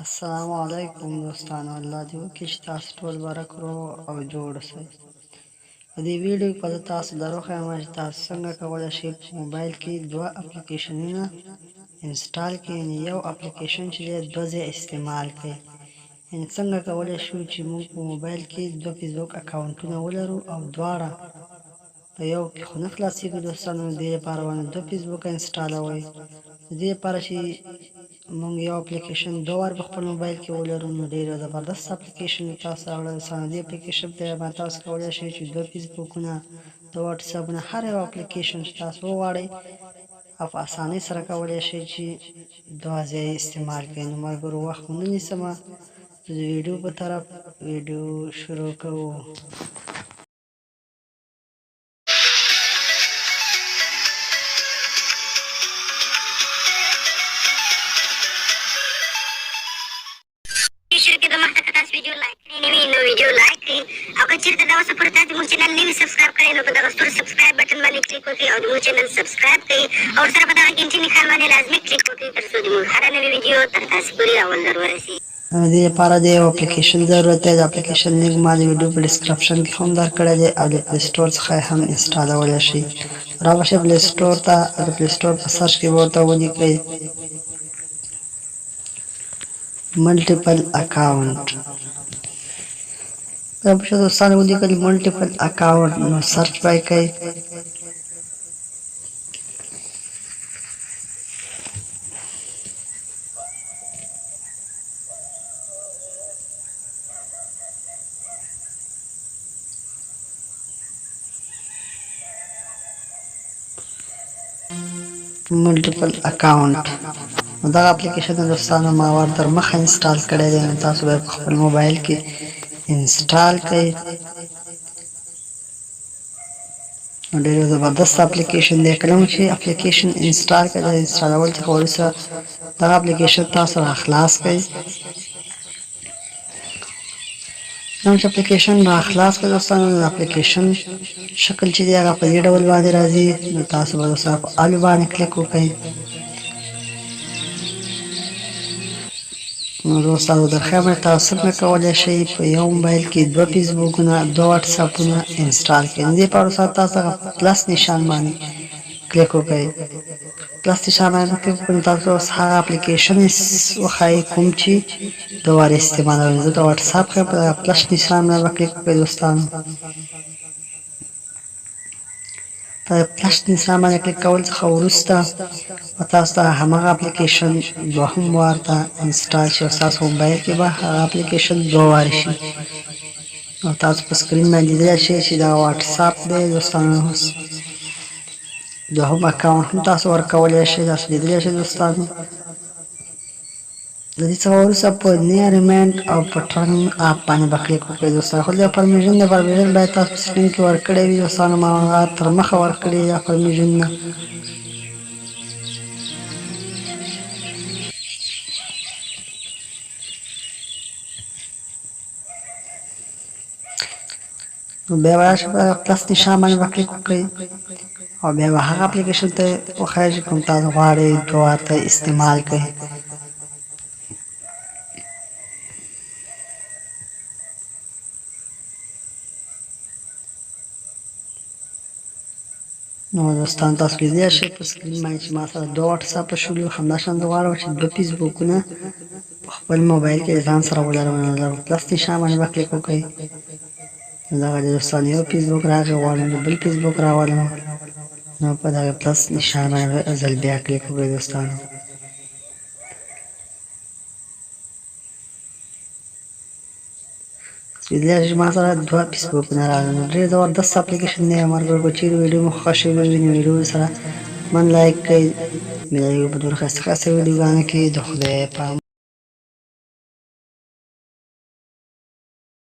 السلام علیکم دوستانو، الله دې وکړي چې تاسو ټول برک روغ او جوړ اوسئ. په دې ویډیو کې به تاسو درښیم چې تاسو څنګه کولی شئ په موبایل کې دوه اپلیکیشنونه انسټال کړئ، یعنې یو اپلیکیشن چې دی دوه ځایه استعمال کړئ. یعنې څنګه کولی شو چې موږ په موبایل کې دوه فیسبوک اکاونټونه ولرو او دواړه په یو کې خو نه خلاصېږي دوستانو. د دې لپاره باندې دوه فیسبوکه انسټالوئ. د دې لپاره چې موږ یو اپلیکیشن دوه وار په خپل موبایل کې ولرو، نو ډېر زبردست اپلیکیشن تاسو راوړی دوستانو. دې اپلیکیشن ته باندې تاسو کولی شئ چې دوه فیسبوکونه، دوه واټساپونه، هر یو اپلیکیشن چې تاسو وغواړئ او په اسانۍ سره کولی شئ چې دوه ځایه استعمال کړئ. نو ملګرو وخت مو نه نیسمه، د ویډیو په طرف ویډیو شروع کوو. شروع کېدو مخکې که تاسو ویډیو لایک کړی نه وي نو ویډیو لایک کړئ، او که چېرته دا اوسه پورې تاسو زموږ چینل نه وي سبسکرایب کړی نو په دغه ستور سبسکرایب بټن باندې کلیک وکړئ او زموږ چینل سبسکرایب کړئ، او ورسره په دغه ګنټۍ نښان باندې لازمي کلیک وکړئ تر څو زموږ هره نوې ویډیو تر تاسو پورې اول ځل ورسي. د دې لپاره د یو اپلیکیشن ضرورت دی. د اپلیکیشن لینک ما د ویډیو په ډسکرپشن کې هم درکړی دی او د پلی سټور څخه هم انسټالولی شئ. راوبه شئ پلی سټور ته، د پلی سټور په سرچ کې به ورته ولیکئ ملټیپل اکاونټ. راوبه شئ دوستانو ولیکئ ملټیپل اکاونټ، نو سرچ به یې کوئ. ملټیپل اکاونټ دغه اپلیکیشن دوستانو ما ور تر مخه انسټال کړی دی، نو تاسو به په خپل موبایل کې انسټال کړئ. نو ډېر زبردست اپلیکیشن دی. کله مو چې اپلیکیشن انسټال کړئ، د انسټالول څخه وروسته دغه اپلیکیشن تاسو را خلاص کړئ. نو چې اپلیکیشن را خلاص کړئ دوستانو، د اپلیکیشن شکل چې دی هغه په دې ډول باندې راځي. نو تاسو به دوستانو په الو باندې کلیک وکړئ. نو دوستانو درخوایم تاسو څنګه کولی شئ په یو موبایل کې دوه فیسبوکونه، دوه واټساپونه انسټال کړئ. دې لپاره دوستانو تاسو هغه پلس نشان باندې کلیک وکړئ. پلس نشان باندې کلیک وکړئ، تاسو اوس هغه اپلیکیشن وښایي کوم چې دوه وارې استعمالوئ. زه د واټساپ ښیم، په دغه پلس نشان باندې به کلیک وکړئ دوستانو. په پلس نشان باندې کلیک کول څخه وروسته به تاسو ته هماغه اپلیکیشن دوهم وار ته انسټال شي او ستاسو موبایل کې به هغه اپلیکیشن دوه وارې شي. او تاسو په سکرین باندې لیدلی شئ چې دا واټساپ دی دوستانو. اوس دوهم اکاونټ هم تاسو ورکولی شئ، تاسو لیدلی شئ دوستانو. د دې څخه وروسته په نیا ریمایند او په ټرن اپ باندې به کلیک وکړئ دوستانو. خو دا پرمیشن دی، پرمیشن باید تاسو په سکرین کې ورکړی وي دوستانو. ما هغه تر مخه ورکړي دا پرمیشنونه. نو بیا به راشئ په پلس نشان باندې به کلیک وکړئ او بیا به هغه اپلیکیشن ته وښایي چې کوم تاسو غواړئ دوه وار ته استعمال کړئ. نو دوستان تاسو لیدلی شئ په سکرین باندې چې ما سره دوه واټساپ شولي، همداشان زه غواړم چې دوه فیسبوکونه په خپل موبایل کې ځان سره ولرم. نو د پلس نشان باندې به کلیک وکړئ. دغه دی دوستانو، یو فیسبوک راغی، غواړم چې بل فیسبوک راولم. نو په دغه پلس نشان باندې ځل بیا کلیک وکړئ دوستانو. لیدلی شئ چې ما سره دوه فیسبوکونه راغلي. نو ډېر زبردست اپلیکیشن دی ملګرو. که چیرې ویډیو مو خوښه شوې وي نو ویډیو سره من لایک کړئ. ملایکو په نورو ښایسته ښایسته ویډیوګانو کې د خدای په